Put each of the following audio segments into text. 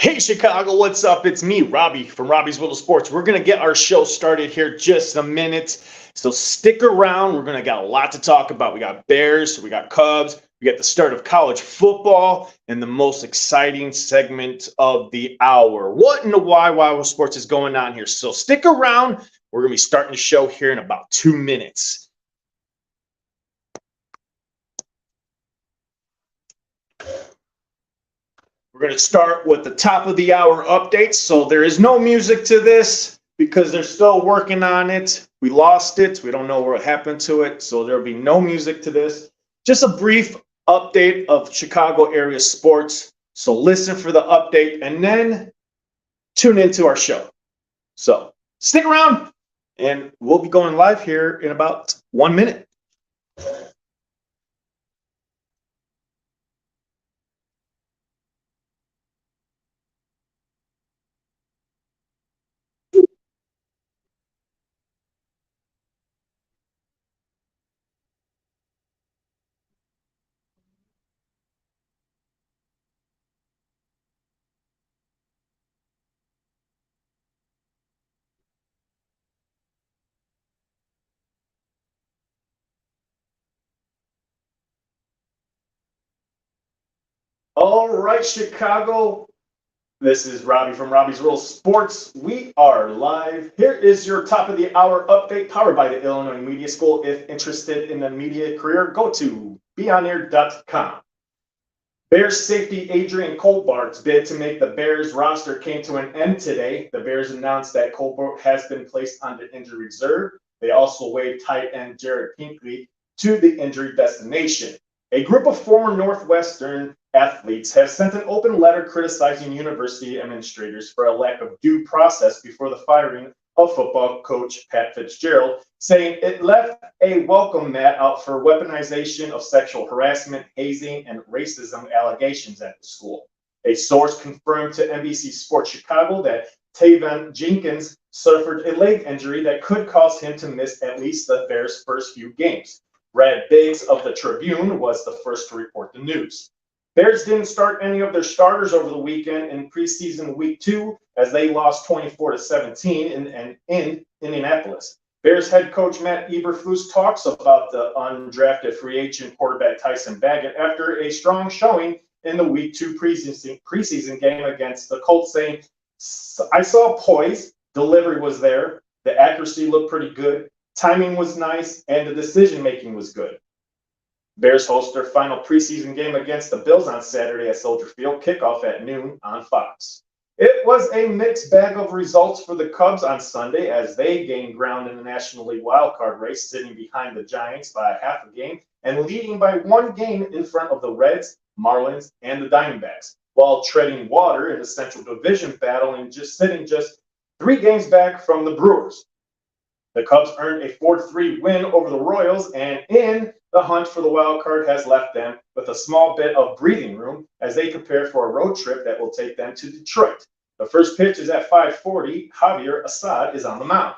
Hey Chicago, what's up? It's me, Robbie from Robbie's Little Sports. We're gonna get our show started here just a minute. So stick around. We're gonna got a lot to talk about. We got Bears, we got Cubs, we got the start of college football, and the most exciting segment of the hour. What in the why sports is going on here? So stick around. We're gonna be starting the show here in about 2 minutes. We're going to start with the top of the hour updates. So there is no music to this because they're still working on it. We lost it. We don't know what happened to it. So there'll be no music to this. Just a brief update of Chicago area sports. So listen for the update and then tune into our show. So stick around and we'll be going live here in about 1 minute. All right, Chicago. This is Robbie from Robbie's Little Sports. We are live. Here is your top of the hour update powered by the Illinois Media School. If interested in a media career, go to beonair.com. Bears safety Adrian Colbart's bid to make the Bears roster came to an end today. The Bears announced that Colbart has been placed on the injury reserve. They also waived tight end Jared Pinkley to the injury destination. A group of former Northwestern athletes have sent an open letter criticizing university administrators for a lack of due process before the firing of football coach Pat Fitzgerald, saying it left a welcome mat out for weaponization of sexual harassment, hazing, and racism allegations at the school. A source confirmed to NBC Sports Chicago that Taven Jenkins suffered a leg injury that could cause him to miss at least the Bears' first few games. Brad Biggs of the Tribune was the first to report the news. Bears didn't start any of their starters over the weekend in preseason week 2 as they lost 24-17 in Indianapolis. Bears head coach Matt Eberflus talks about the undrafted free agent quarterback Tyson Bagent after a strong showing in the week 2 preseason game against the Colts, saying, I saw poise, delivery was there, the accuracy looked pretty good, timing was nice, and the decision making was good. Bears host their final preseason game against the Bills on Saturday at Soldier Field, kickoff at noon on Fox. It was a mixed bag of results for the Cubs on Sunday as they gained ground in the National League wildcard race, sitting behind the Giants by half a game and leading by 1 game in front of the Reds, Marlins, and the Diamondbacks, while treading water in the Central Division battle and sitting just 3 games back from the Brewers. The Cubs earned a 4-3 win over the Royals, and in the hunt for the wild card has left them with a small bit of breathing room as they prepare for a road trip that will take them to Detroit. The first pitch is at 5:40. Javier Assad is on the mound.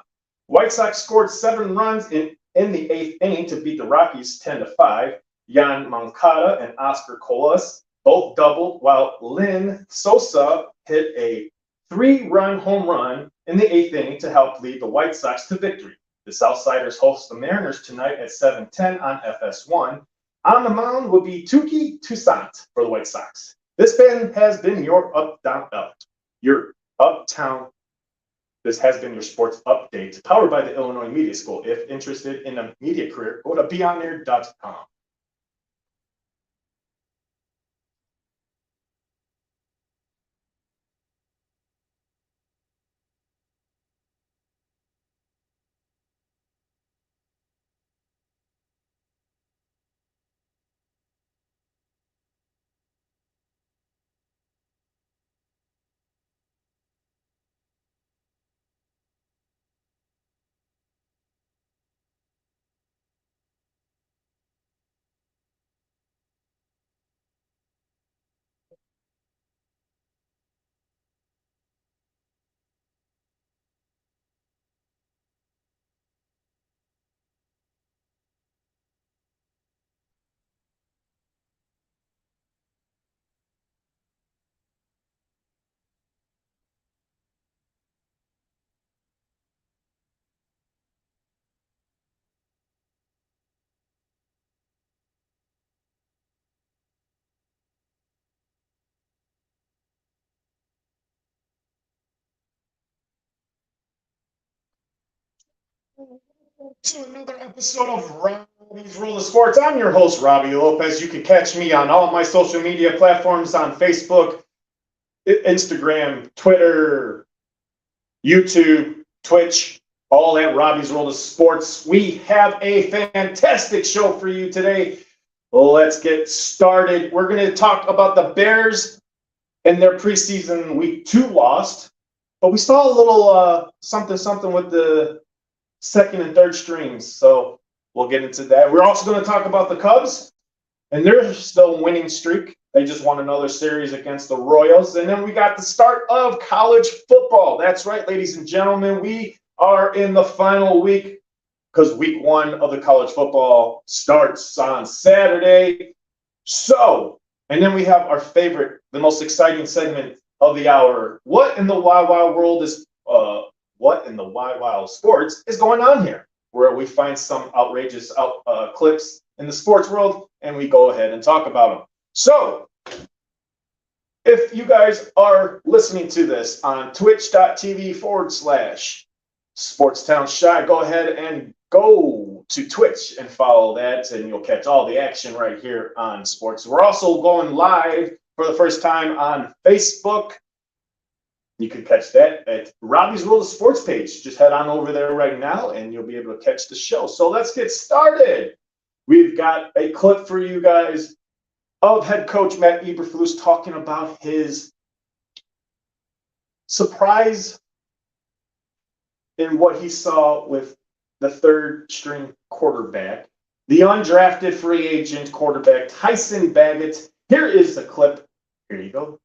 White Sox scored 7 runs in the 8th inning to beat the Rockies 10-5. Yan Moncada and Oscar Colas both doubled, while Lynn Sosa hit a 3-run home run in the 8th inning to help lead the White Sox to victory. The Southsiders host the Mariners tonight at 7:10 on FS1. On the mound will be Touki Toussaint for the White Sox. This has been your uptown. This has been your sports update, powered by the Illinois Media School. If interested in a media career, go to beonair.com. To another episode of Robbie's World of Sports. I'm your host, Robbie Lopez. You can catch me on all my social media platforms on Facebook, Instagram, Twitter, YouTube, Twitch, all at Robbie's World of Sports. We have a fantastic show for you today. Let's get started. We're going to talk about the Bears and their preseason week 2 loss, but we saw a little something with the second and third strings, so we'll get into that. We're also going to talk about the Cubs and their still winning streak. They just won another series against the Royals. And then we got the start of college football. That's right, ladies and gentlemen. We are in the final week because week 1 of the college football starts on Saturday. So, and then we have our favorite, the most exciting segment of the hour. What in the wild, wild world is what in the wild, wild sports is going on here? Where we find some outrageous clips in the sports world and we go ahead and talk about them. So, if you guys are listening to this on twitch.tv/SportsTownShy, go ahead and go to Twitch and follow that, and you'll catch all the action right here on sports. We're also going live for the first time on Facebook. You can catch that at Robbie's World of Sports page. Just head on over there right now, and you'll be able to catch the show. So let's get started. We've got a clip for you guys of head coach Matt Eberflus talking about his surprise in what he saw with the third-string quarterback, the undrafted free agent quarterback Tyson Bagent. Here is the clip. Here you go.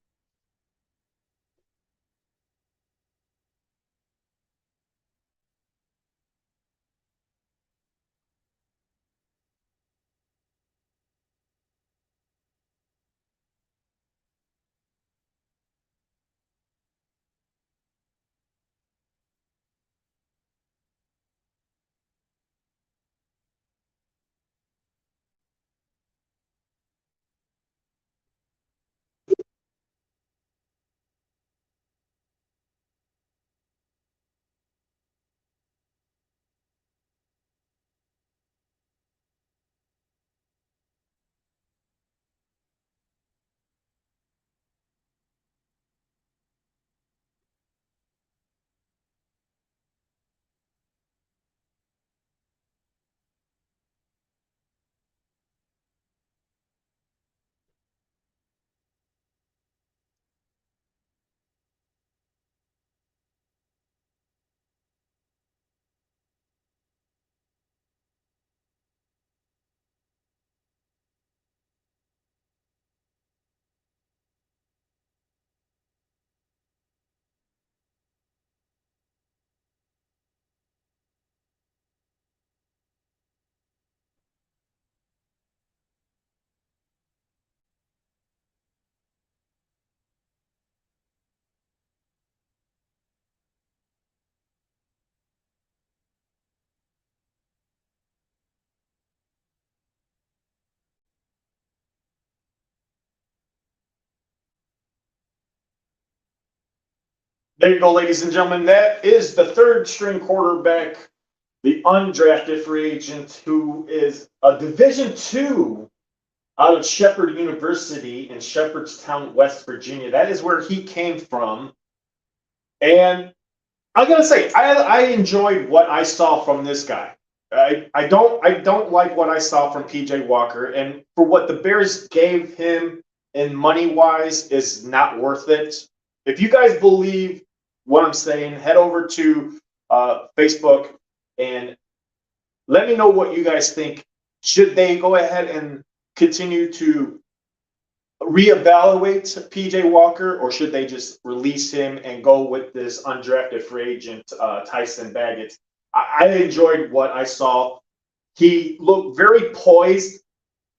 There you go, ladies and gentlemen. That is the third-string quarterback, the undrafted free agent, who is a Division II out of Shepherd University in Shepherdstown, West Virginia. That is where he came from. And I gotta say, I enjoyed what I saw from this guy. I don't like what I saw from PJ Walker, and for what the Bears gave him in money wise is not worth it. If you guys believe what I'm saying, head over to Facebook and let me know what you guys think. Should they go ahead and continue to reevaluate PJ Walker, or should they just release him and go with this undrafted free agent Tyson Bagent? I enjoyed what I saw. He looked very poised.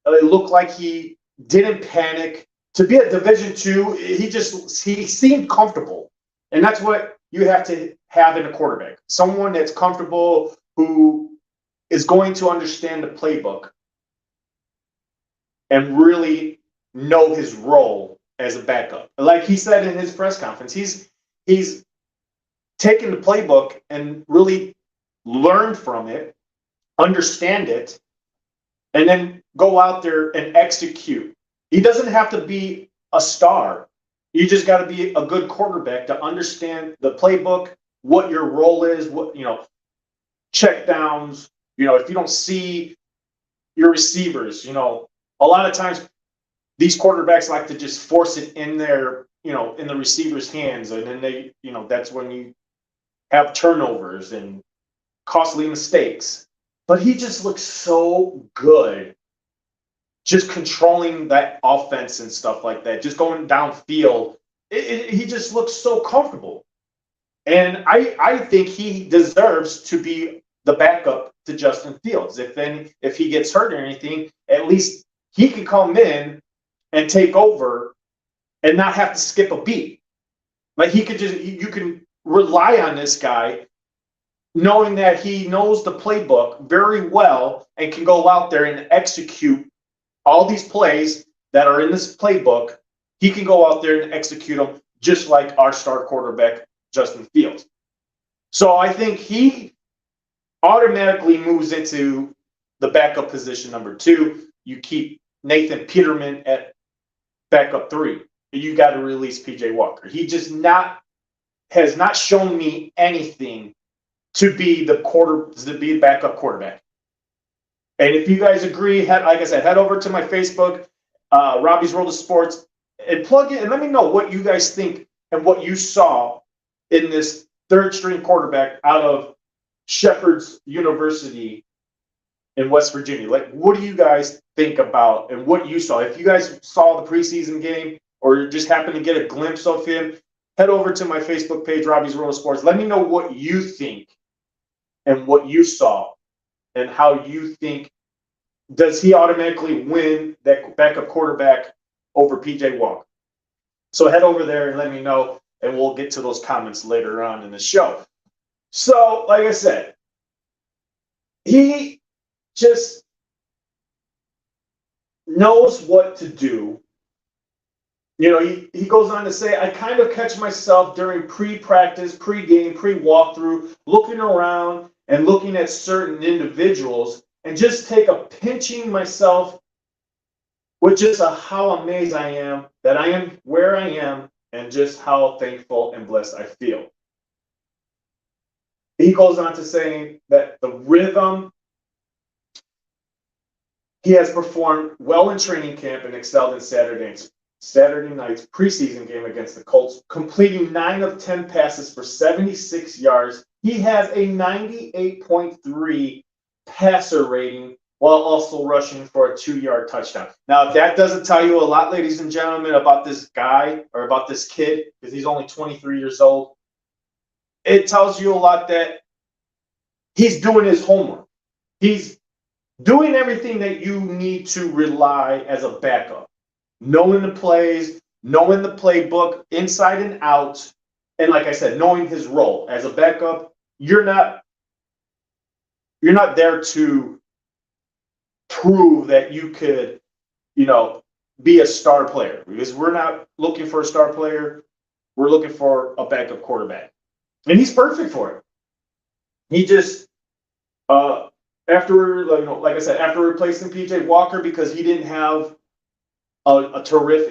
It looked like he didn't panic. To be a Division II, he seemed comfortable, and that's what you have to have in a quarterback. Someone that's comfortable, who is going to understand the playbook and really know his role as a backup. Like he said in his press conference, he's taken the playbook and really learn from it, understand it, and then go out there and execute. He doesn't have to be a star. You just got to be a good quarterback to understand the playbook, what your role is, what, check downs. If you don't see your receivers, a lot of times these quarterbacks like to just force it in their, in the receiver's hands. And then they, that's when you have turnovers and costly mistakes. But he just looks so good just controlling that offense and stuff like that, just going downfield. He just looks so comfortable. And I think he deserves to be the backup to Justin Fields. If he gets hurt or anything, at least he can come in and take over and not have to skip a beat. Like you can rely on this guy knowing that he knows the playbook very well and can go out there and execute all these plays that are in this playbook. He can go out there and execute them just like our star quarterback, Justin Fields. So I think he automatically moves into the backup position number 2. You keep Nathan Peterman at backup 3. You got to release PJ Walker. He just has not shown me anything to be the backup quarterback. And if you guys agree, like I said, head over to my Facebook, Robbie's World of Sports, and plug in and let me know what you guys think and what you saw in this third string quarterback out of Shepherd's University in West Virginia. Like, what do you guys think about and what you saw? If you guys saw the preseason game or just happened to get a glimpse of him, head over to my Facebook page, Robbie's World of Sports. Let me know what you think and what you saw and how you think. Does he automatically win that backup quarterback over PJ Walker? So head over there and let me know, and we'll get to those comments later on in the show. So, like I said, he just knows what to do. He goes on to say, I kind of catch myself during pre-practice, pre-game, pre-walkthrough, looking around and looking at certain individuals and just take a pinching myself with just how amazed I am that I am where I am and just how thankful and blessed I feel. He goes on to saying that the rhythm, he has performed well in training camp and excelled in Saturday night's preseason game against the Colts, completing 9 of 10 passes for 76 yards. He has a 98.3 passer rating while also rushing for a 2-yard touchdown. Now, if that doesn't tell you a lot, ladies and gentlemen, about this guy or about this kid, because he's only 23 years old, it tells you a lot that he's doing his homework. He's doing everything that you need to rely as a backup. Knowing the plays, knowing the playbook inside and out, and like I said, knowing his role as a backup. You're not there to prove that you could, be a star player, because we're not looking for a star player. We're looking for a backup quarterback, and he's perfect for it. He just after replacing PJ Walker, because he didn't have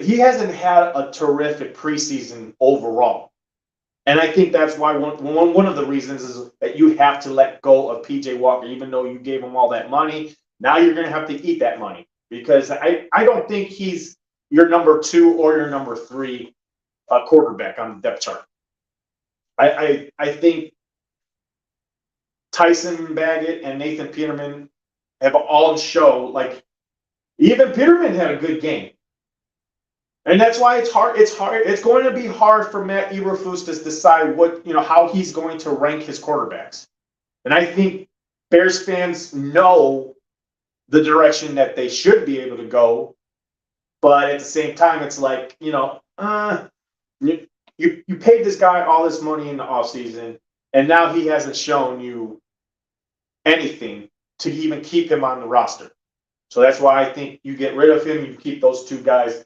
he hasn't had a terrific preseason overall. And I think that's why one of the reasons is that you have to let go of PJ Walker, even though you gave him all that money. Now you're going to have to eat that money, because I don't think he's your number 2 or your number 3 quarterback on the depth chart. I think Tyson Baggett and Nathan Peterman have all shown, like, even Peterman had a good game. And that's why it's hard. It's going to be hard for Matt Eberflus to decide how he's going to rank his quarterbacks. And I think Bears fans know the direction that they should be able to go. But at the same time, it's like, you paid this guy all this money in the offseason, and now he hasn't shown you anything to even keep him on the roster. So that's why I think you get rid of him, you keep those 2 guys.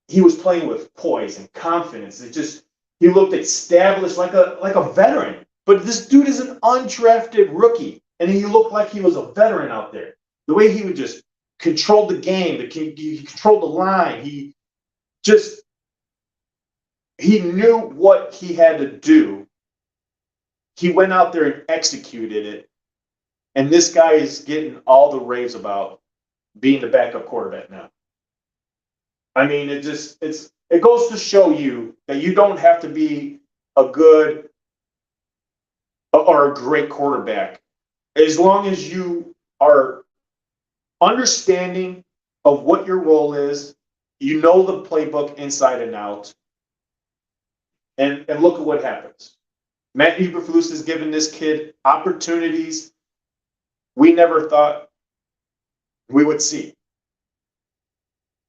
He was playing with poise and confidence. He looked established like a veteran. But this dude is an undrafted rookie, and he looked like he was a veteran out there. The way he would just control the game, he controlled the line. Just he knew what he had to do. He went out there and executed it. And this guy is getting all the raves about being the backup quarterback now. I mean, it goes to show you that you don't have to be a good or a great quarterback as long as you are understanding of what your role is. You know the playbook inside and out. And look at what happens. Matt Eberflus has given this kid opportunities we never thought we would see.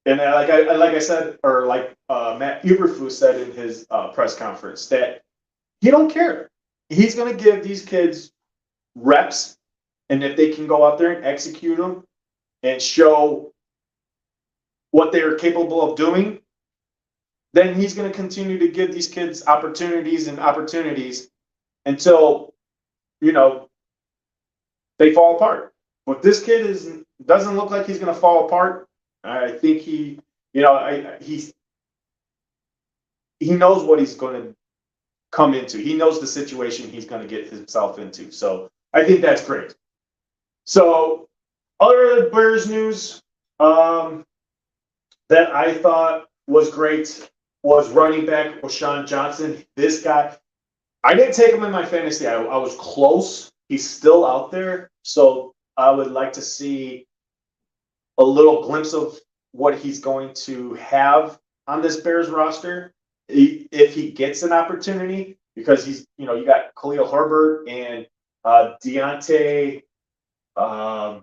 And like I said, or like Matt Eberflus said in his press conference, that he don't care. He's going to give these kids reps, and if they can go out there and execute them and show what they are capable of doing, then he's going to continue to give these kids opportunities until, they fall apart. But this kid doesn't look like he's going to fall apart. I think he knows what he's going to come into. He knows the situation he's going to get himself into. So I think that's great. So other Bears news that I thought was great was running back O'Shawn Johnson. This guy, I didn't take him in my fantasy. I was close. He's still out there. So I would like to see a little glimpse of what he's going to have on this Bears roster if he gets an opportunity, because he's, you got Khalil Herbert and Deontay, I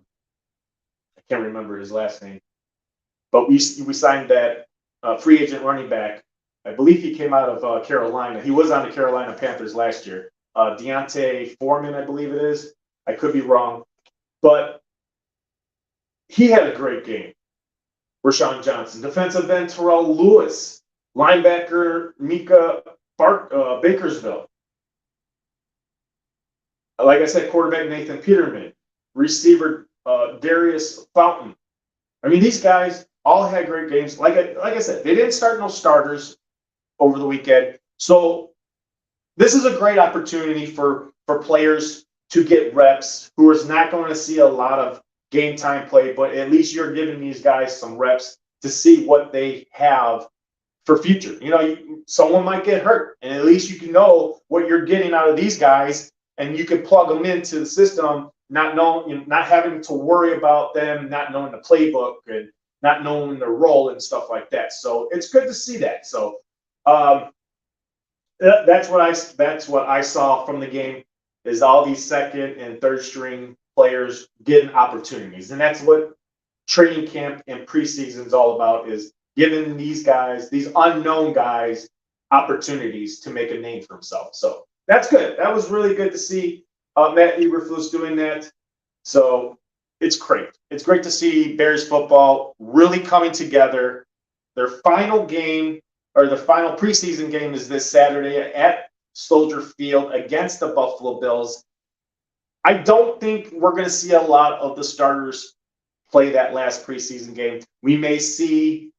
can't remember his last name, but we signed that free agent running back. I believe he came out of Carolina. He was on the Carolina Panthers last year. Deontay Foreman, I believe it is. I could be wrong. But he had a great game. Rashawn Johnson. Defensive end Terrell Lewis. Linebacker Mika Bakersville. Like I said, quarterback Nathan Peterman. Receiver Darius Fountain. I mean, these guys all had great games. Like I said, they didn't start no starters over the weekend. So this is a great opportunity for players to get reps who is not going to see a lot of game time play, but at least you're giving these guys some reps to see what they have for future. Someone might get hurt, and at least you can know what you're getting out of these guys, and you can plug them into the system, not having to worry about them not knowing the playbook and not knowing their role and stuff like that. So it's good to see that. So that's what I saw from the game, is all these second and third string players getting opportunities. And that's what training camp and preseason is all about, is giving these guys, these unknown guys, opportunities to make a name for himself. So that's good. That was really good to see Matt Eberflus doing that. So it's great. It's great to see Bears football really coming together. Their final game, or the final preseason game, is this Saturday at Soldier Field against the Buffalo Bills. I don't think we're going to see a lot of the starters play that last preseason game. We may see,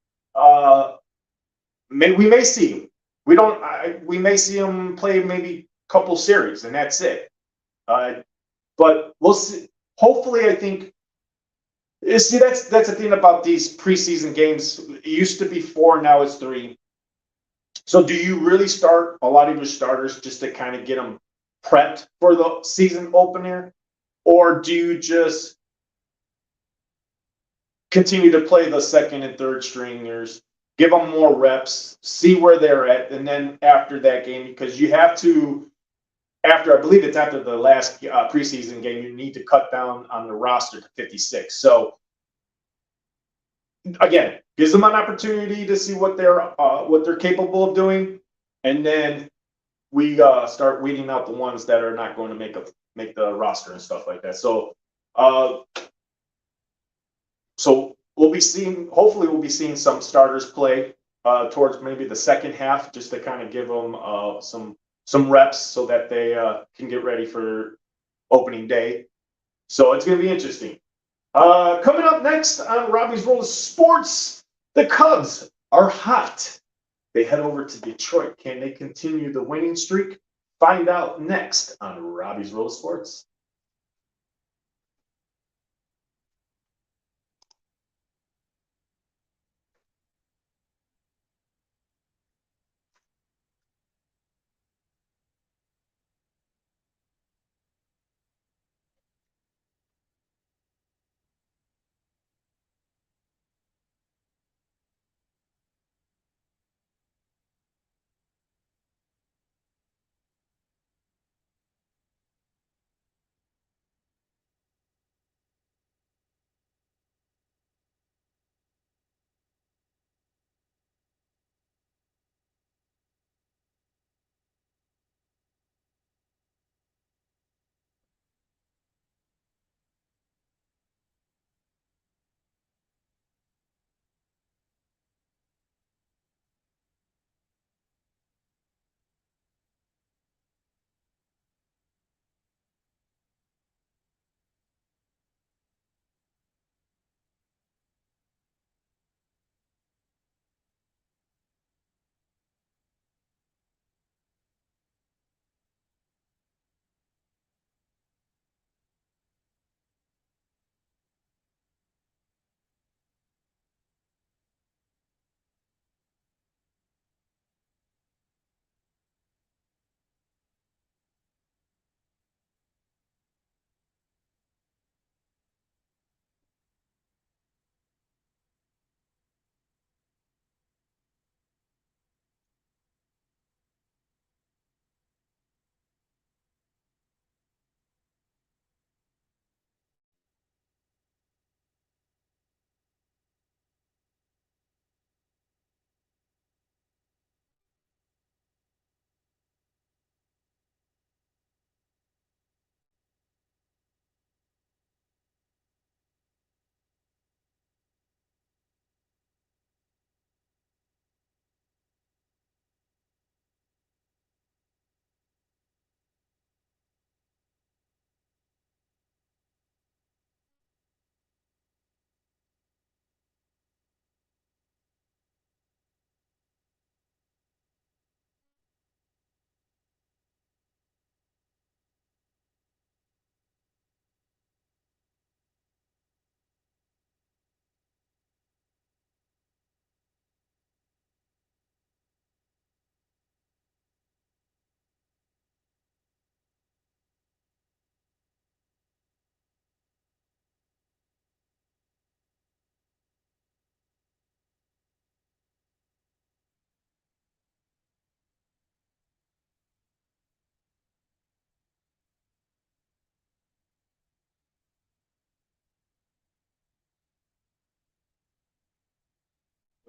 we may see them play maybe a couple series, and that's it. But we'll see. Hopefully, I think. See, that's the thing about these preseason games. It used to be 4, now it's 3. So do you really start a lot of your starters just to kind of get them prepped for the season opener? Or do you just continue to play the second and third stringers, give them more reps, see where they're at, and then after that game, because you have to, I believe it's after the last preseason game, you need to cut down on the roster to 56. So again, gives them an opportunity to see what they're capable of doing, and then we start weeding out the ones that are not going to make the roster and stuff like that. So, hopefully we'll be seeing some starters play towards maybe the second half, just to kind of give them some some reps so that they can get ready for opening day. So it's going to be interesting. Coming up next on Robbie's World of Sports, the Cubs are hot. They head over to Detroit. Can they continue the winning streak? Find out next on Robbie's World of Sports.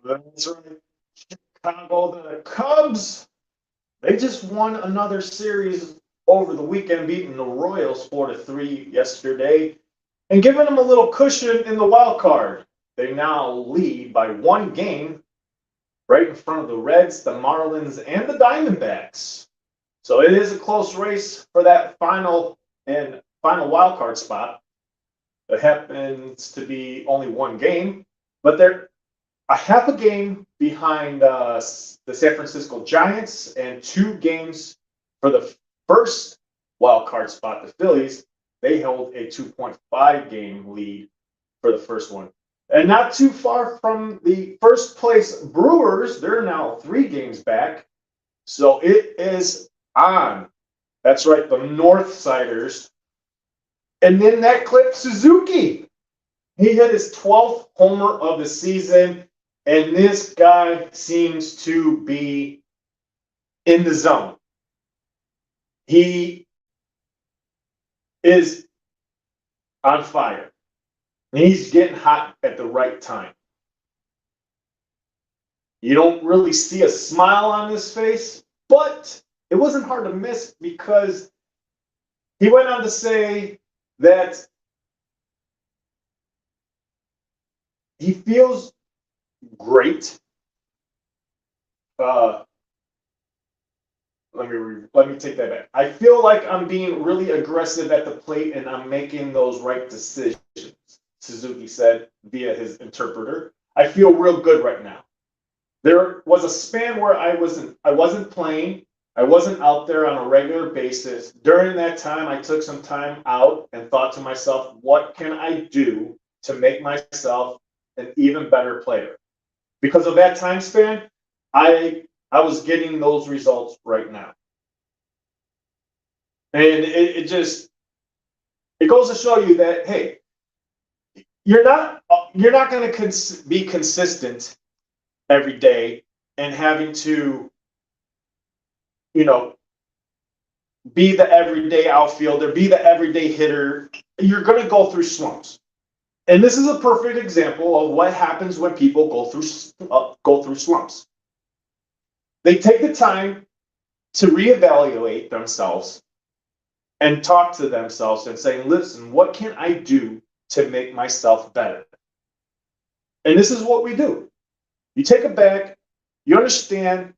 That's right. Chicago, the Cubs, they just won another series over the weekend, beating the Royals 4-3 yesterday, and giving them a little cushion in the wild card. They now lead by one game right in front of the Reds, the Marlins, and the Diamondbacks. So it is a close race for that final wild card spot. It happens to be only one game, but they're a half a game behind the San Francisco Giants and 2 games for the first wild card spot, the Phillies. They held a 2.5 game lead for the first one. And not too far from the first place Brewers, they're now 3 games back. So it is on. That's right, the Northsiders. And then that clip Suzuki. He hit his 12th homer of the season, and this guy seems to be in the zone. He is on fire. He's getting hot at the right time. You don't really see a smile on his face, but it wasn't hard to miss because he went on to say that he feels great. let me take that back. I feel like I'm being really aggressive at the plate and I'm making those right decisions, Suzuki said via his interpreter. I feel real good right now. There was a span where I wasn't playing. I wasn't out there on a regular basis. During that time, I took some time out and thought to myself, what can I do to make myself an even better player? Because of that time span, I was getting those results right now. And it goes to show you that, hey, you're not going to be consistent every day and having to, you know, be the everyday outfielder, be the everyday hitter. You're going to go through slumps. And this is a perfect example of what happens when people go through slumps. They take the time to reevaluate themselves and talk to themselves and say, listen, what can I do to make myself better? And this is what we do. You take it back, you understand,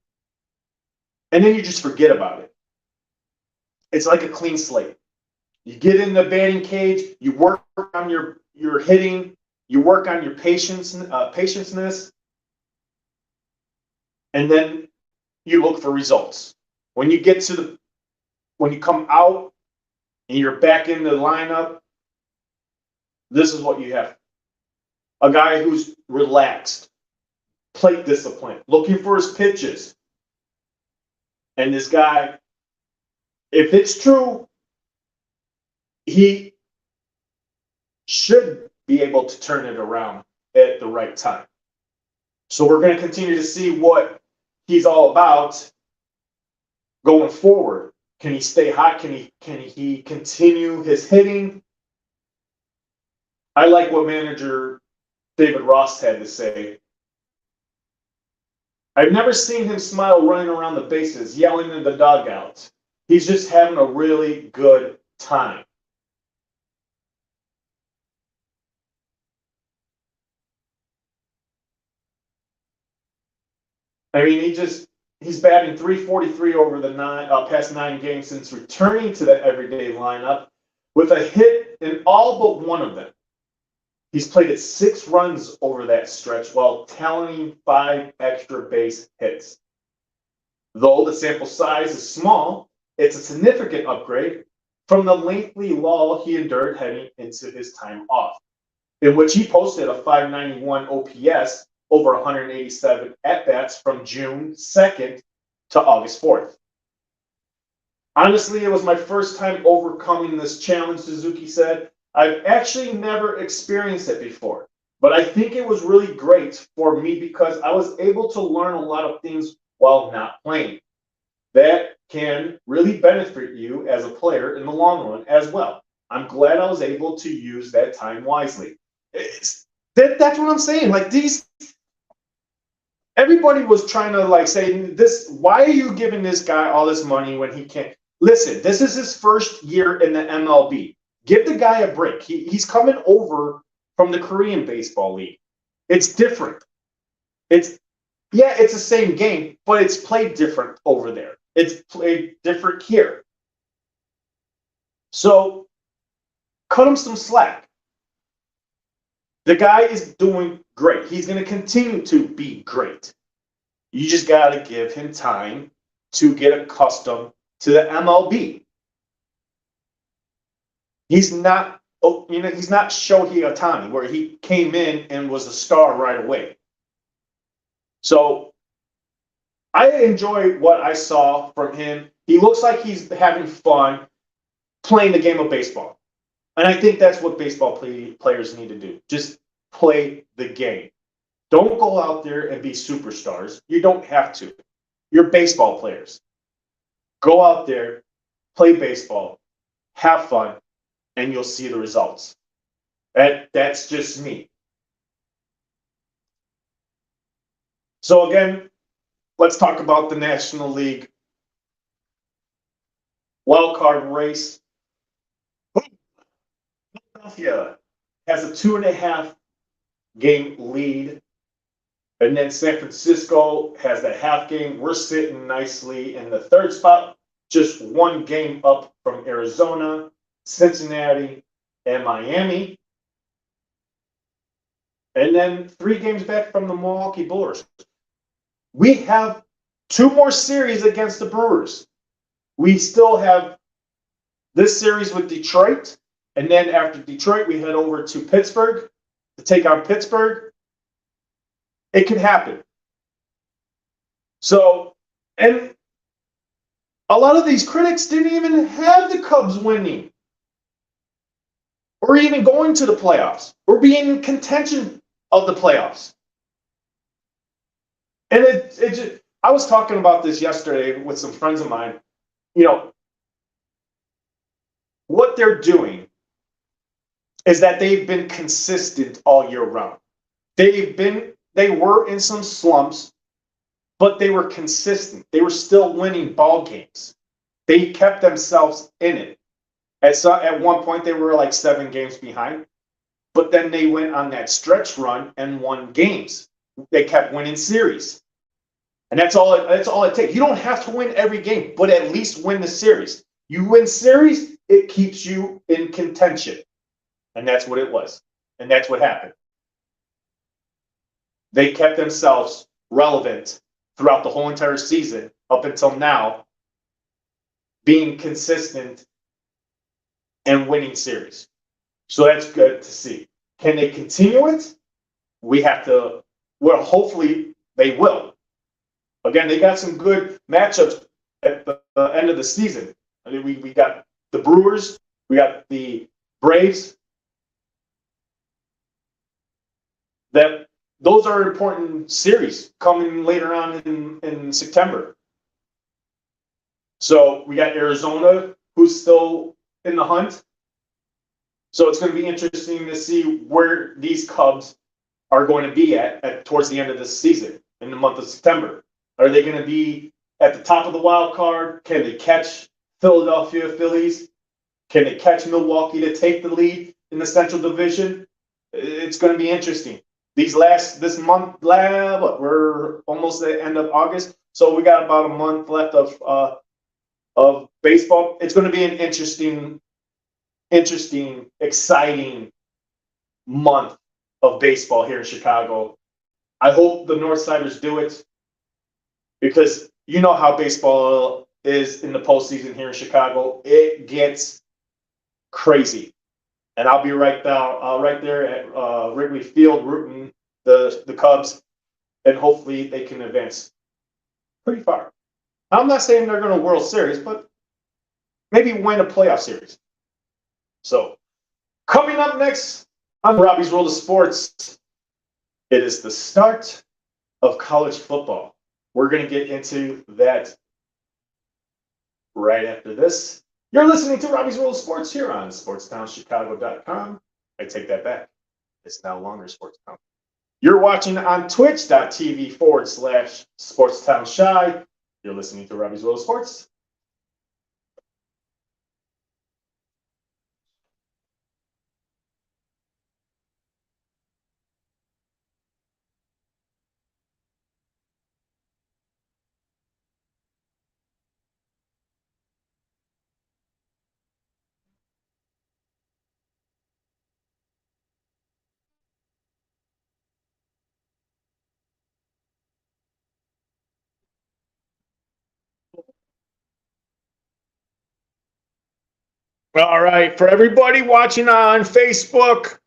and then you just forget about it. It's like a clean slate. You get in the batting cage, you work on your hitting, you work on your patience-ness, and then you look for results. When you come out and you're back in the lineup, this is what you have. A guy who's relaxed, plate discipline, looking for his pitches. And this guy, if it's true, he should be able to turn it around at the right time. So we're going to continue to see what he's all about going forward. Can he stay hot? Can he continue his hitting? I like what manager David Ross had to say. I've never seen him smile running around the bases, yelling in the dugout. He's just having a really good time. I mean, he's batting .343 over the past 9 games since returning to the everyday lineup with a hit in all but one of them. He's plated 6 runs over that stretch while tallying 5 extra base hits. Though the sample size is small, it's a significant upgrade from the lengthy lull he endured heading into his time off, in which he posted a .591 OPS over 187 at-bats from June 2nd to August 4th. Honestly, it was my first time overcoming this challenge, Suzuki said. I've actually never experienced it before, but I think it was really great for me because I was able to learn a lot of things while not playing. That can really benefit you as a player in the long run as well. I'm glad I was able to use that time wisely. That's what I'm saying. Like everybody was trying to say this. Why are you giving this guy all this money when he can't? Listen, this is his first year in the MLB. Give the guy a break. He's coming over from the Korean baseball league. It's different. It's the same game, but it's played different over there. It's played different here. So cut him some slack. The guy is doing great. He's going to continue to be great. You just got to give him time to get accustomed to the MLB. He's not Shohei Ohtani, where he came in and was a star right away. So I enjoy what I saw from him. He looks like he's having fun playing the game of baseball. And I think that's what baseball players need to do. Just play the game. Don't go out there and be superstars. You don't have to. You're baseball players. Go out there, play baseball, have fun, and you'll see the results. That's just me. So again, let's talk about the National League wild card race. Philadelphia has a 2.5 game lead And then San Francisco has that half game. We're sitting nicely in the third spot, just one game up from Arizona, Cincinnati, and Miami. And then 3 games back from the Milwaukee Brewers. We have 2 more series against the Brewers. We still have this series with Detroit. And then after Detroit, we head over to Pittsburgh to take on Pittsburgh. It could happen. So, and a lot of these critics didn't even have the Cubs winning or even going to the playoffs or being in contention of the playoffs. And it just, I was talking about this yesterday with some friends of mine. You know, what they're doing is that they've been consistent all year round. They were in some slumps, but they were consistent. They were still winning ball games. They kept themselves in it. At one point, they were like 7 games behind, but then they went on that stretch run and won games. They kept winning series. And that's all it takes. You don't have to win every game, but at least win the series. You win series, it keeps you in contention. And that's what it was. And that's what happened. They kept themselves relevant throughout the whole entire season up until now, being consistent and winning series. So that's good to see. Can they continue it? We have to, well, hopefully they will. Again, they got some good matchups at the end of the season. I mean, we got the Brewers, we got the Braves. Those are important series coming later on in September. So we got Arizona, who's still in the hunt. So it's going to be interesting to see where these Cubs are going to be at towards the end of this season in the month of September. Are they going to be at the top of the wild card? Can they catch Philadelphia Phillies? Can they catch Milwaukee to take the lead in the Central Division? It's going to be interesting. This month, we're almost at the end of August, so we got about a month left of baseball. It's going to be an interesting, exciting month of baseball here in Chicago. I hope the Northsiders do it because you know how baseball is in the postseason here in Chicago. It gets crazy. And I'll be right there at Wrigley Field rooting the Cubs, and hopefully they can advance pretty far. I'm not saying they're going to World Series, but maybe win a playoff series. So, coming up next on Robbie's World of Sports, it is the start of college football. We're going to get into that right after this. You're listening to Robbie's World of Sports here on SportsTownChicago.com. I take that back. It's no longer SportsTown. You're watching on Twitch.tv/SportsTownShy. You're listening to Robbie's World of Sports. All right, for everybody watching on Facebook,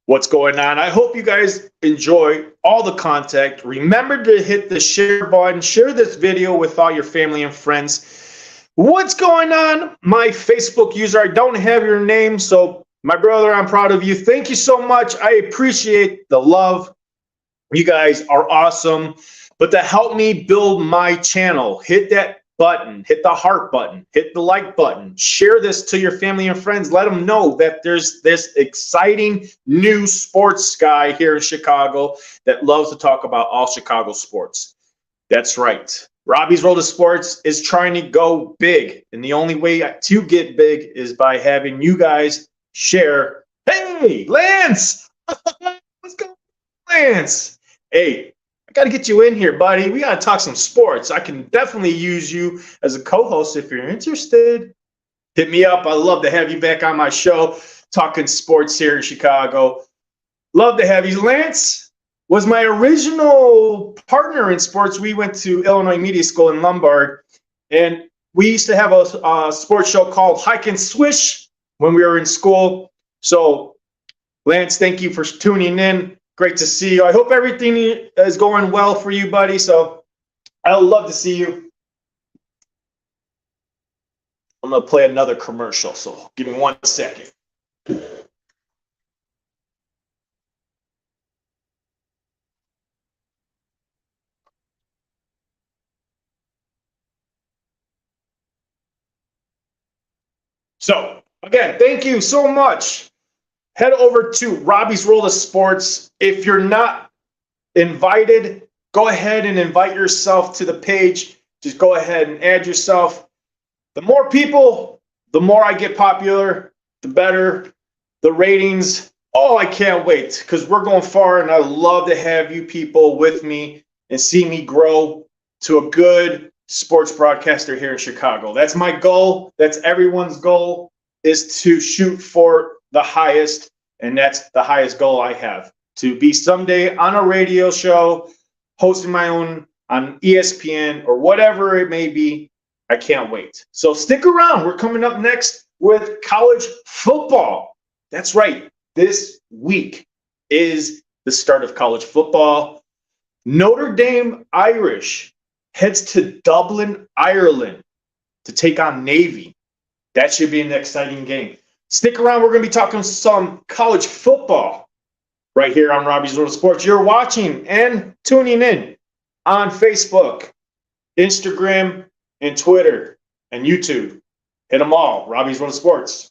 what's going on? I hope you guys enjoy all the content. Remember to hit the share button. Share this video with all your family and friends. What's going on? My Facebook user, I don't have your name, so my brother, I'm proud of you. Thank you so much. I appreciate the love. You guys are awesome. But to help me build my channel, hit that button, hit the heart button, hit the like button, share this to your family and friends. Let them know that there's this exciting new sports guy here in Chicago that loves to talk about all Chicago sports. That's right. Robbie's World of Sports is trying to go big. And the only way to get big is by having you guys share. Hey, Lance! What's going on, Lance? Hey, got to get you in here, buddy. We got to talk some sports. I can definitely use you as a co-host if you're interested. Hit me up. I'd love to have you back on my show, talking sports here in Chicago. Love to have you. Lance was my original partner in sports. We went to Illinois Media School in Lombard, and we used to have a sports show called Hike and Swish when we were in school. So, Lance, thank you for tuning in. Great to see you. I hope everything is going well for you, buddy. So I'd love to see you. I'm going to play another commercial, so give me 1 second. So, again, thank you so much. Head over to Robbie's World of Sports. If you're not invited, go ahead and invite yourself to the page. Just go ahead and add yourself. The more people, the more I get popular, the better. The ratings, oh, I can't wait because we're going far, and I love to have you people with me and see me grow to a good sports broadcaster here in Chicago. That's my goal. That's everyone's goal, is to shoot for the highest, and that's the highest goal I have, to be someday on a radio show, hosting my own on ESPN or whatever it may be. I can't wait. So stick around. We're coming up next with college football. That's right. This week is the start of college football. Notre Dame Irish heads to Dublin, Ireland to take on Navy. That should be an exciting game. Stick around. We're going to be talking some college football right here on Robbie's World of Sports. You're watching and tuning in on Facebook, Instagram, and Twitter, and YouTube. Hit them all. Robbie's World of Sports.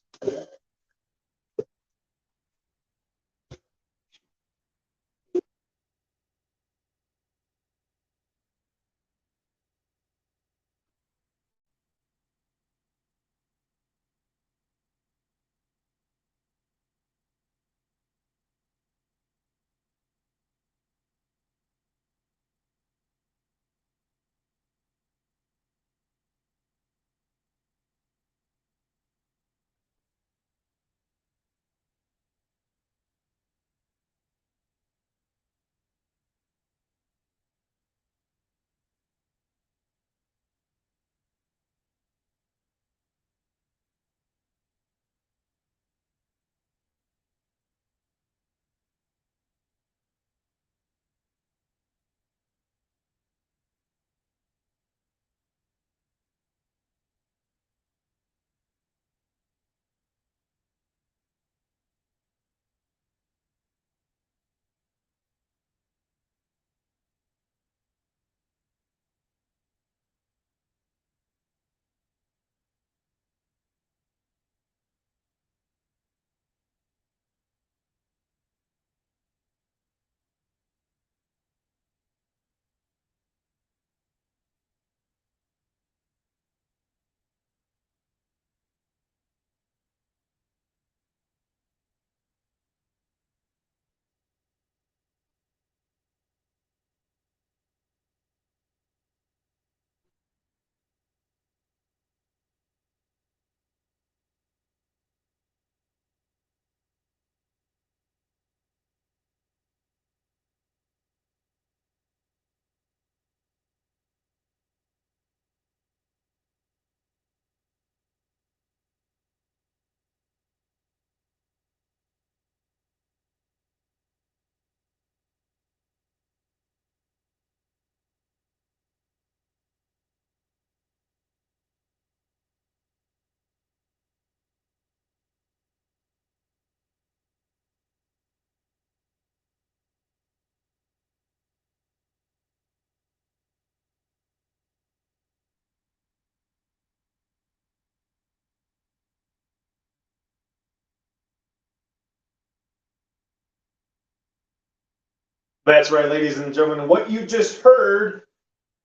That's right, ladies and gentlemen. What you just heard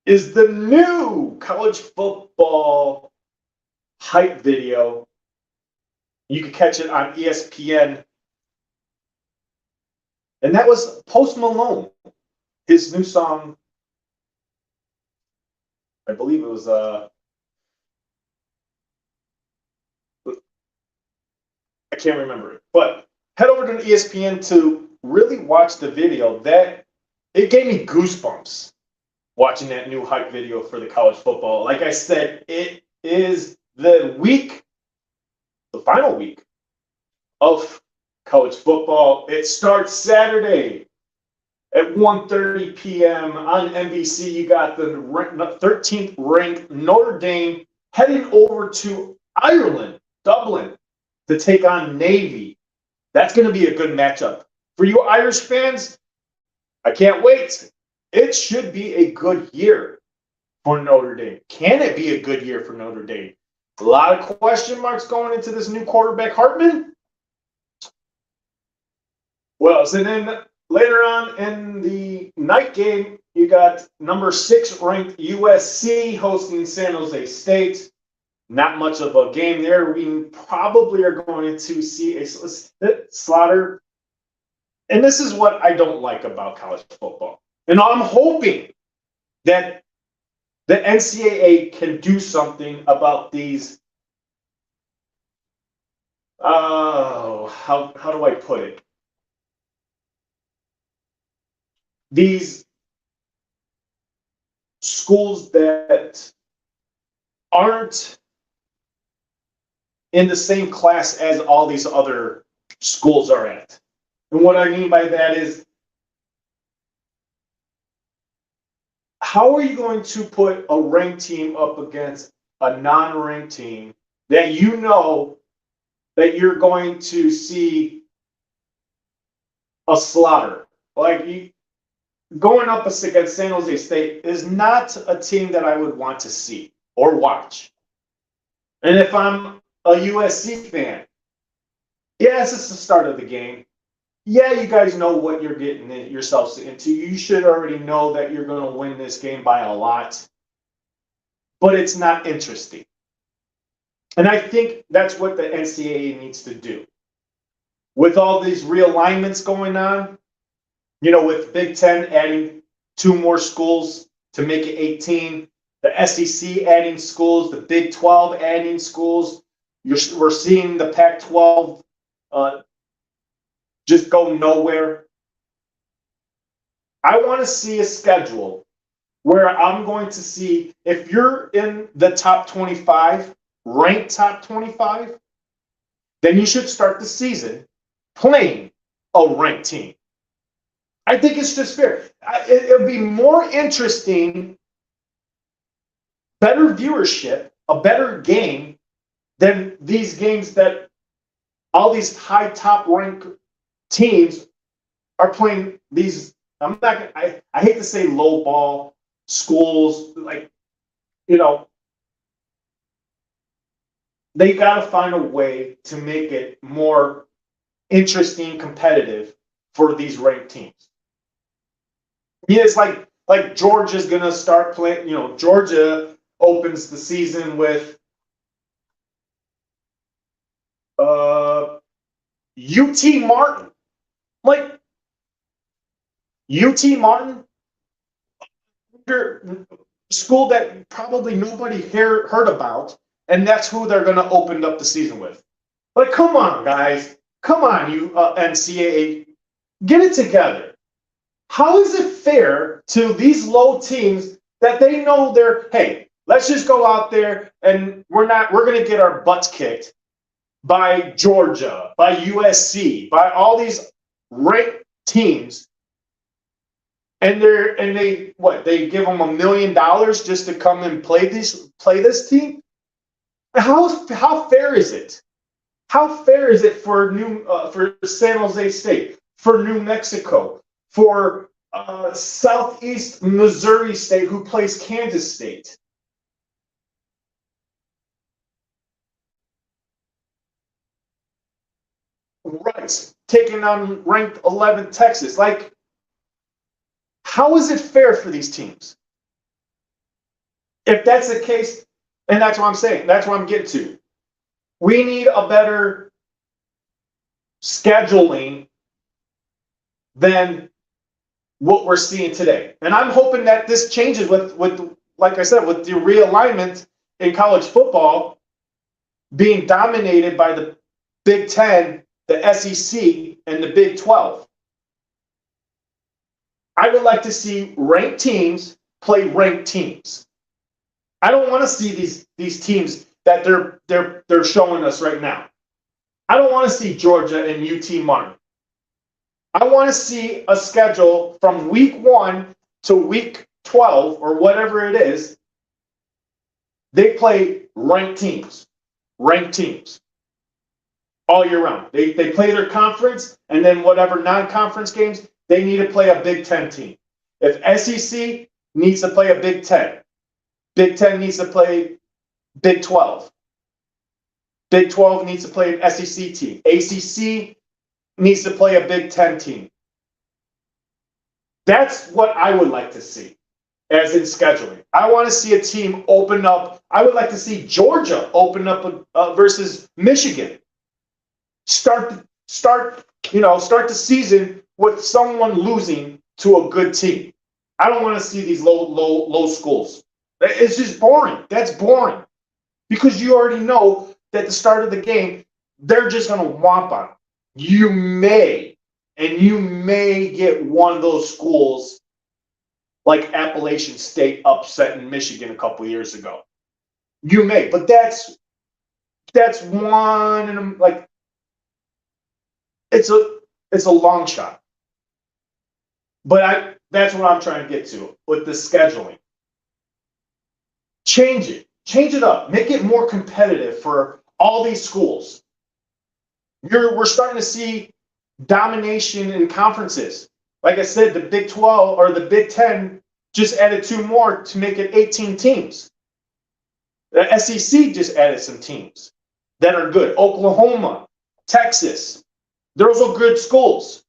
is the new college football hype video. You can catch it on ESPN. And that was Post Malone. his new song, I believe it was I can't remember it, but head over to ESPN to really watch the video. That it gave me goosebumps watching that new hype video for the college football. Like I said, it is the final week of college football. It starts Saturday at 1:30 p.m. on NBC. You got the 13th ranked Notre Dame heading over to Ireland, Dublin, to take on Navy. That's going to be a good matchup. For you Irish fans, I can't wait. It should be a good year for Notre Dame. Can it be a good year for Notre Dame? A lot of question marks going into this new quarterback, Hartman. Well, so then later on in the night game, you got number 6 ranked USC hosting San Jose State. Not much of a game there. We probably are going to see a slaughter. And this is what I don't like about college football. And I'm hoping that the NCAA can do something about these. How do I put it? These schools that aren't in the same class as all these other schools are at. And what I mean by that is, how are you going to put a ranked team up against a non-ranked team that you know that you're going to see a slaughter? Like, going up against San Jose State is not a team that I would want to see or watch. And if I'm a USC fan, yes, it's the start of the game. Yeah, you guys know what you're getting yourselves into. You should already know that you're going to win this game by a lot. But it's not interesting. And I think that's what the NCAA needs to do. With all these realignments going on, with Big Ten adding 2 more schools to make it 18, the SEC adding schools, the Big 12 adding schools, we're seeing the Pac-12 just go nowhere. I want to see a schedule where I'm going to see if you're in the top 25, ranked top 25, then you should start the season playing a ranked team. I think it's just fair. It'll be more interesting, better viewership, a better game than these games that all these high top ranked teams are playing these. I hate to say low ball schools, they got to find a way to make it more interesting, competitive for these ranked teams. Yeah, it's like Georgia's going to start playing. Georgia opens the season with UT Martin. Like, UT Martin, school that probably nobody heard about, and that's who they're going to open up the season with. Like, come on, guys. Come on, you NCAA. Get it together. How is it fair to these low teams that they know hey, let's just go out there and we're going to get our butts kicked by Georgia, by USC, by all these ranked teams, and they give them $1 million just to come and play this team? How fair is it? How fair is it for San Jose State, for New Mexico, for Southeast Missouri State, who plays Kansas State? Right, taking on ranked 11 Texas. Like, how is it fair for these teams? If that's the case, and that's what I'm saying, that's what I'm getting to. We need a better scheduling than what we're seeing today. And I'm hoping that this changes with like I said, with the realignment in college football being dominated by the Big Ten, the SEC, and the Big 12. I would like to see ranked teams play ranked teams. I don't want to see these teams that they're showing us right now. I don't want to see Georgia and UT Martin. I want to see a schedule from week 1 to week 12 or whatever it is. They play ranked teams all year round. They play their conference, and then whatever non-conference games, they need to play a Big Ten team. If SEC needs to play a Big Ten, Big Ten needs to play Big 12. Big 12 needs to play an SEC team. ACC needs to play a Big Ten team. That's what I would like to see, as in scheduling. I want to see a team open up. I would like to see Georgia open up versus Michigan. Start the season with someone losing to a good team. I don't want to see these low schools. It's just boring. That's boring. Because you already know that at the start of the game, they're just going to whomp on them. You may get one of those schools like Appalachian State upsetting Michigan a couple years ago. You may, but that's one, and like it's a long shot. But that's what I'm trying to get to with the scheduling. Change it up, make it more competitive for all these schools. We're starting to see domination in conferences. Like I said, the Big 12 or the Big 10 just added 2 more to make it 18 teams. The SEC just added some teams that are good. Oklahoma, Texas, those are good schools.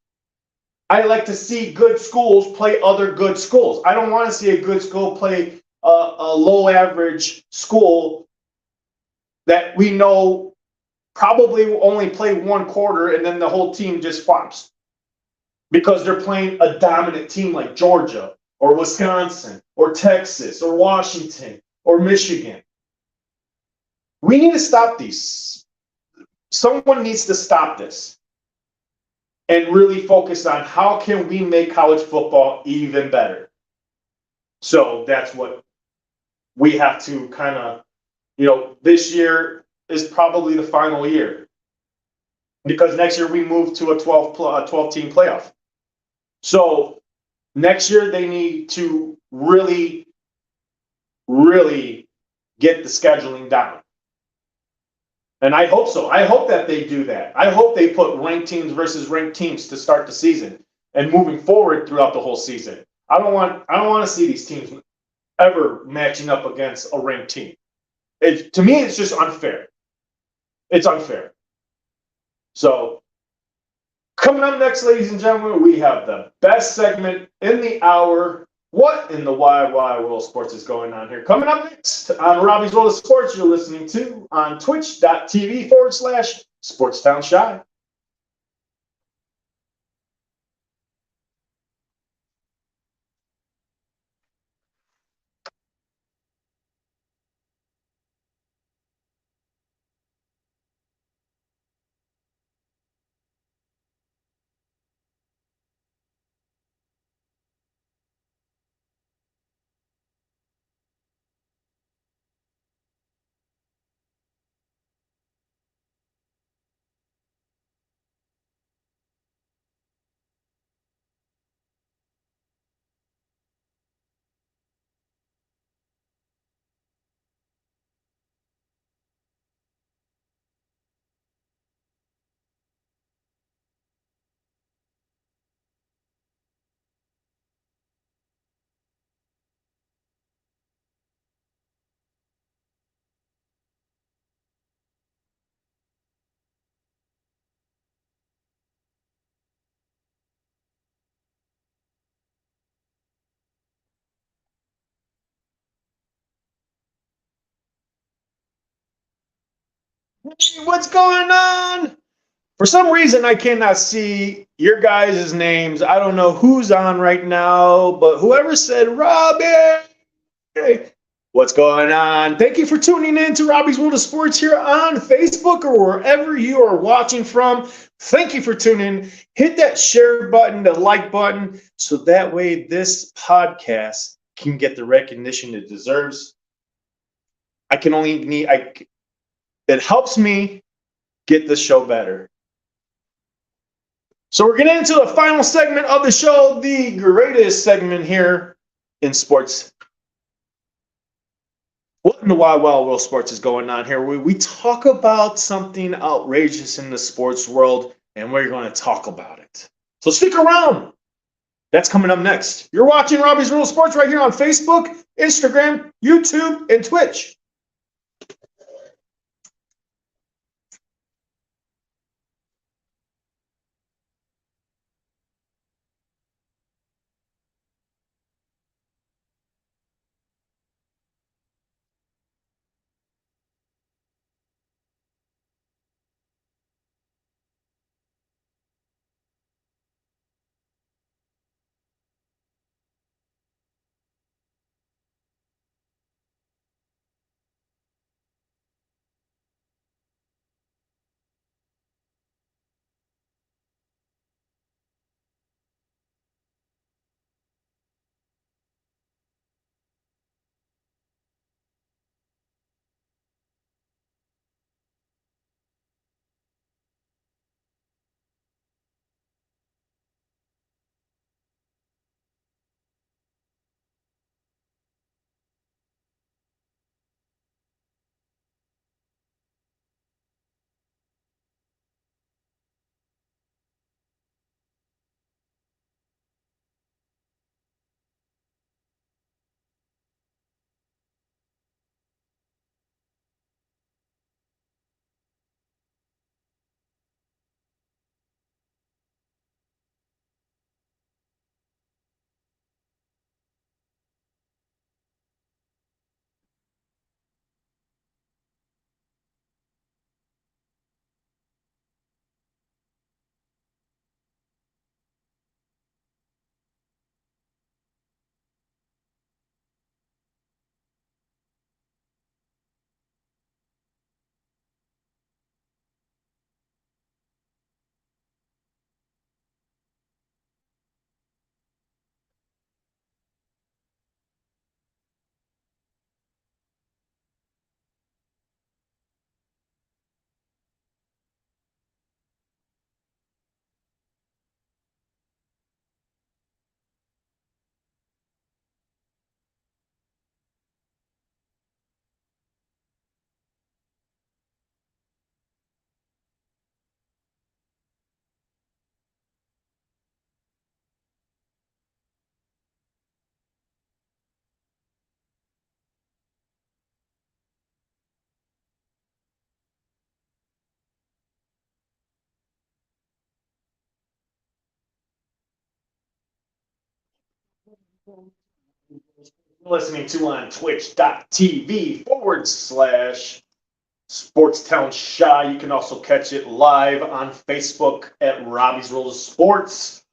I like to see good schools play other good schools. I don't want to see a good school play a low average school that we know probably will only play 1 quarter and then the whole team just flops because they're playing a dominant team like Georgia or Wisconsin or Texas or Washington or Michigan. We need to stop these. Someone needs to stop this and really focus on how can we make college football even better. So that's what we have to kind of, this year is probably the final year because next year we move to a 12-team playoff. So next year they need to really, really get the scheduling down. And I hope so. I hope that they do that. I hope they put ranked teams versus ranked teams to start the season and moving forward throughout the whole season. I don't want to see these teams ever matching up against a ranked team. To me, it's just unfair. It's unfair. So, coming up next, ladies and gentlemen, we have the best segment in the hour. What in the wide world of sports is going on here? Coming up next on Robbie's World of Sports, you're listening to on twitch.tv/SportsTown Shy. Hey, what's going on? For some reason, I cannot see your guys' names. I don't know who's on right now, but whoever said Robbie, what's going on? Thank you for tuning in to Robbie's World of Sports here on Facebook or wherever you are watching from. Thank you for tuning in. Hit that share button, the like button, so that way this podcast can get the recognition it deserves. It helps me get the show better. So we're getting into the final segment of the show, the greatest segment here in sports. What in the wild world sports is going on here? We talk about something outrageous in the sports world, and we're going to talk about it. So stick around. That's coming up next. You're watching Robbie's World of Sports right here on Facebook, Instagram, YouTube, and Twitch. Listening to on twitch.tv/Sportstown Shy. You can also catch it live on Facebook at Robbie's World of Sports.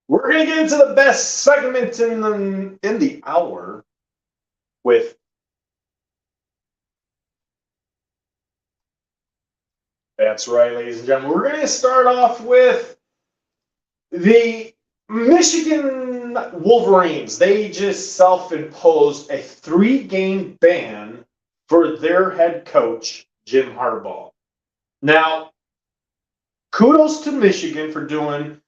We're going to get into the best segment in the hour with that's right, ladies and gentlemen. We're going to start off with the Michigan Wolverines. They just self-imposed a 3-game ban for their head coach, Jim Harbaugh. Now, kudos to Michigan for doing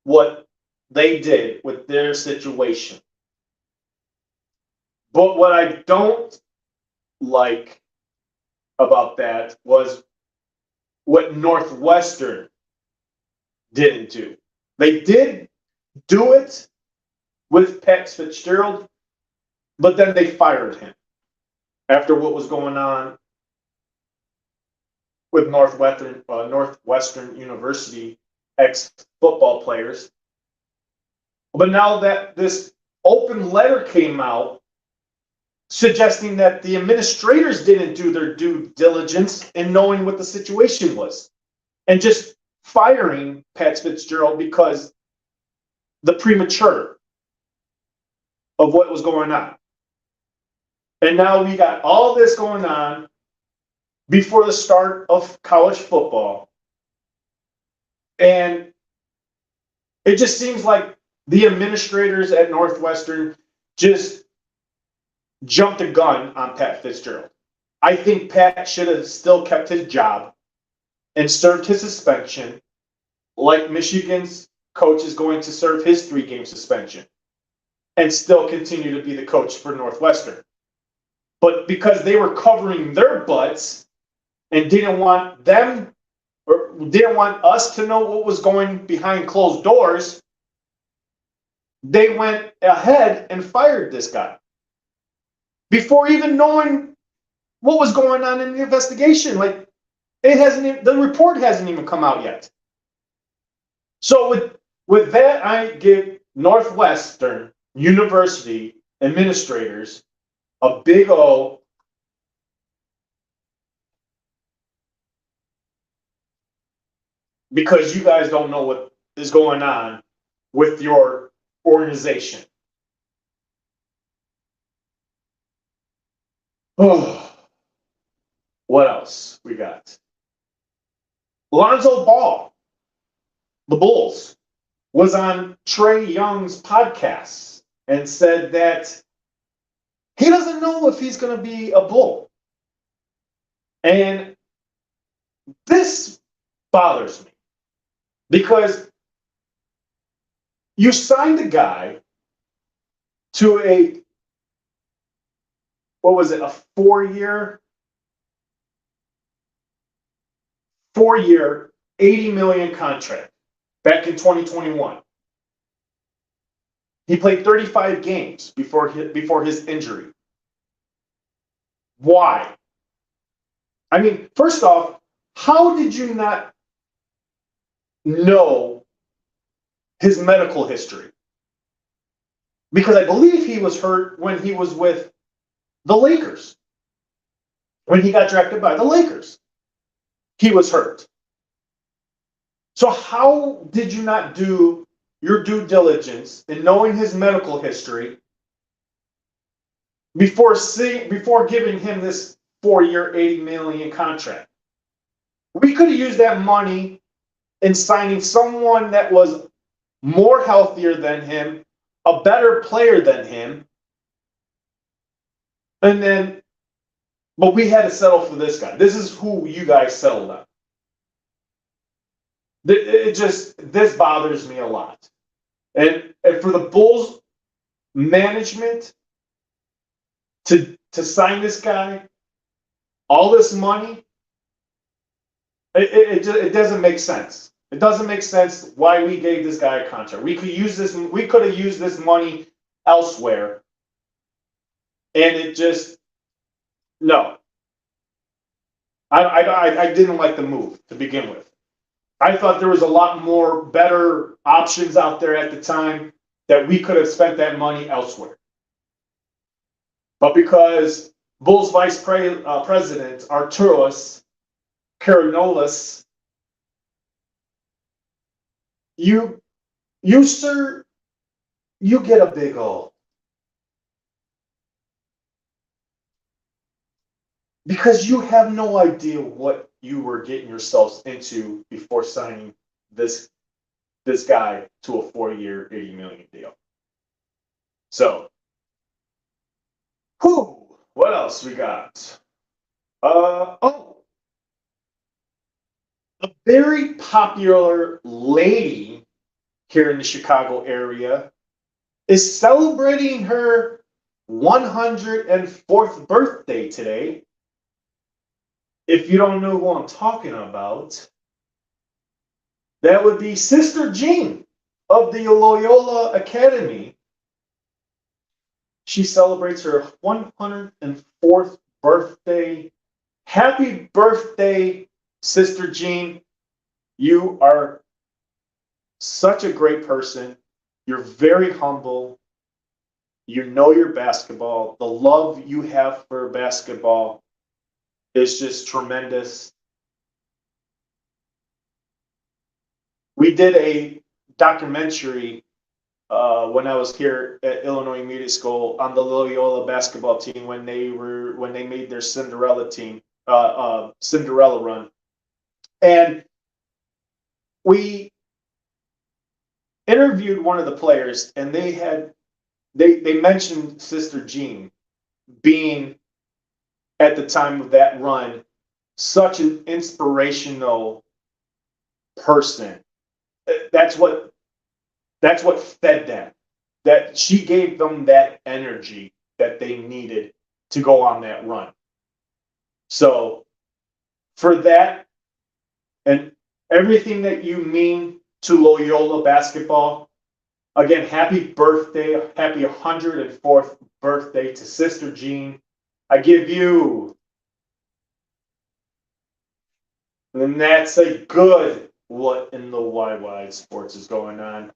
what they did with their situation. But what I don't like about that was what Northwestern didn't do. They did do it with Pat Fitzgerald, but then they fired him after what was going on with Northwestern University ex-football players. But now that this open letter came out suggesting that the administrators didn't do their due diligence in knowing what the situation was and just firing Pat Fitzgerald because the premature of what was going on. And now we got all this going on before the start of college football. And it just seems like the administrators at Northwestern just jumped the gun on Pat Fitzgerald. I think Pat should have still kept his job and served his suspension like Michigan's coach is going to serve his 3-game suspension and still continue to be the coach for Northwestern. But because they were covering their butts and didn't want them or didn't want us to know what was going behind closed doors, they went ahead and fired this guy before even knowing what was going on in the investigation. Like, the report hasn't even come out yet. So with that, I give Northwestern University administrators a big O. Because you guys don't know what is going on with your organization. Oh, what else we got? Lonzo Ball, the Bulls, was on Trae Young's podcast and said that he doesn't know if he's going to be a Bull. And this bothers me because you signed a guy to a 4-year, $80 million contract back in 2021. He played 35 games before his injury. Why? I mean, first off, how did you not know his medical history? Because I believe he was hurt when he was with the Lakers. When he got drafted by the Lakers, he was hurt. So how did you not do your due diligence in knowing his medical history before giving him this 4-year, $80 million contract? We could have used that money in signing someone that was more healthier than him, a better player than him, but we had to settle for this guy. This is who you guys settled on. This bothers me a lot. And for the Bulls management to sign this guy, all this money, it doesn't make sense. It doesn't make sense why we gave this guy a contract. We could have used this money elsewhere. And no. I didn't like the move to begin with. I thought there was a lot more better options out there at the time that we could have spent that money elsewhere. But because Bulls Vice President Arturos Karanolis, you sir, you get a big O. Because you have no idea what you were getting yourselves into before signing this guy to a 4-year, $80 million deal. So, what else we got? A very popular lady here in the Chicago area is celebrating her 104th birthday today. If you don't know who I'm talking about, that would be Sister Jean of the Loyola Academy. She celebrates her 104th birthday. Happy birthday, Sister Jean. You are such a great person. You're very humble. You know your basketball. The love you have for basketball is just tremendous. we did a documentary when I was here at Illinois Media School on the Loyola basketball team when they made their Cinderella run, and we interviewed one of the players, and they mentioned Sister Jean being at the time of that run such an inspirational person. That's what fed them. That she gave them that energy that they needed to go on that run. So for that and everything that you mean to Loyola basketball, again, happy birthday, happy 104th birthday to Sister Jean. I give you, and that's a good what in the YY sports is going on.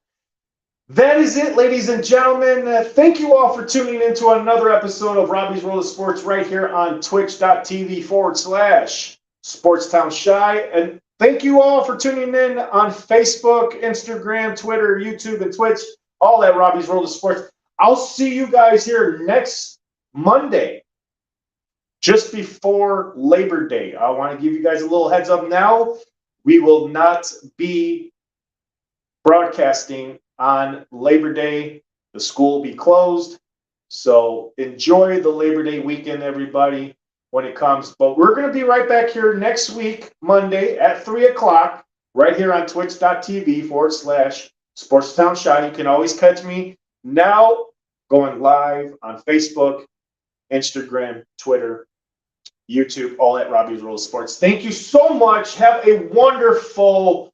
That is it, ladies and gentlemen. Thank you all for tuning into another episode of Robbie's World of Sports right here on twitch.tv/Sportstown Shy. And thank you all for tuning in on Facebook, Instagram, Twitter, YouTube, and Twitch, all at Robbie's World of Sports. I'll see you guys here next Monday, just before Labor Day. I want to give you guys a little heads up now. We will not be broadcasting on Labor Day. The school will be closed. So enjoy the Labor Day weekend, everybody, when it comes. But we're going to be right back here next week, Monday at 3 o'clock, right here on twitch.tv/Sportstown Shy. You can always catch me now going live on Facebook, Instagram, Twitter, YouTube, all at Robbie's World of Sports. Thank you so much. Have a wonderful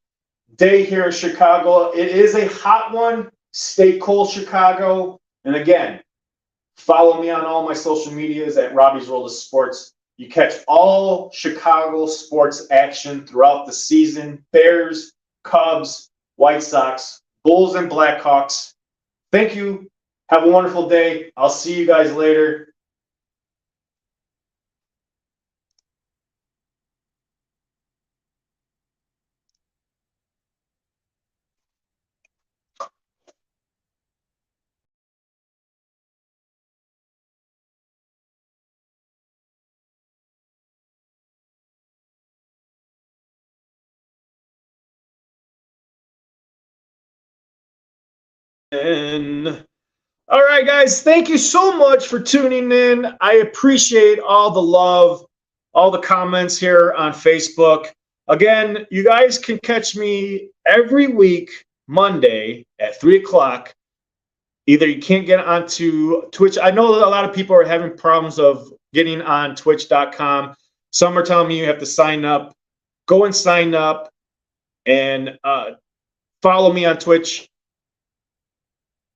day here in Chicago. It is a hot one. Stay cool, Chicago. And again, follow me on all my social medias at Robbie's World of Sports. You catch all Chicago sports action throughout the season. Bears, Cubs, White Sox, Bulls, and Blackhawks. Thank you. Have a wonderful day. I'll see you guys later. And all right, guys, thank you so much for tuning in. I appreciate all the love, all the comments here on Facebook. Again, you guys can catch me every week, Monday at 3 o'clock. Either you can't get onto Twitch. I know a lot of people are having problems of getting on twitch.com. Some are telling me you have to sign up. Go and sign up and follow me on Twitch.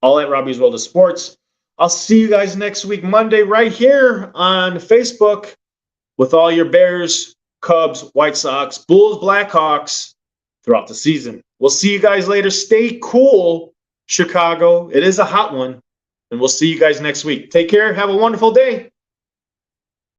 All at Robbie's World of Sports. I'll see you guys next week, Monday, right here on Facebook with all your Bears, Cubs, White Sox, Bulls, Blackhawks throughout the season. We'll see you guys later. Stay cool, Chicago. It is a hot one. And we'll see you guys next week. Take care. Have a wonderful day.